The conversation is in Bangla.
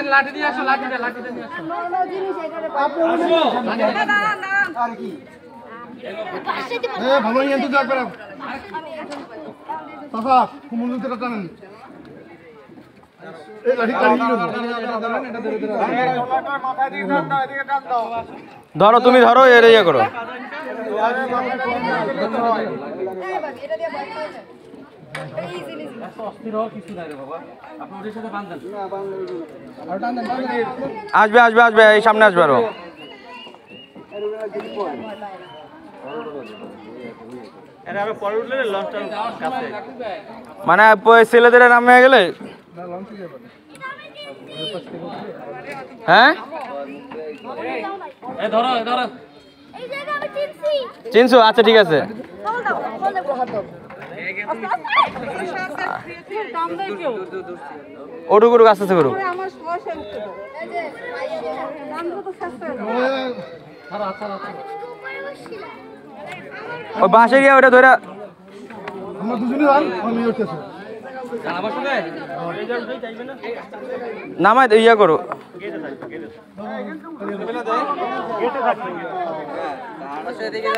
লাঠি দিয়ে আসো, লাঠি দিয়ে নিয়ে আসো। আর কি ভালো নিয়ে তো একবার চাচা কুমুন্দিতে টানেন এই লাঠি ধরো তুমি ধরো এর ইয়ে করো আসবে আসবে আসবে এই সামনে আসবে আরো মানে ছেলেদের নামে গেলে হ্যাঁ চিনছো আচ্ছা ঠিক আছে ওটুকু আস্তে আস্তে করুক ওই বাসে গিয়ে ওটা ধরে নামাই ইয়া করো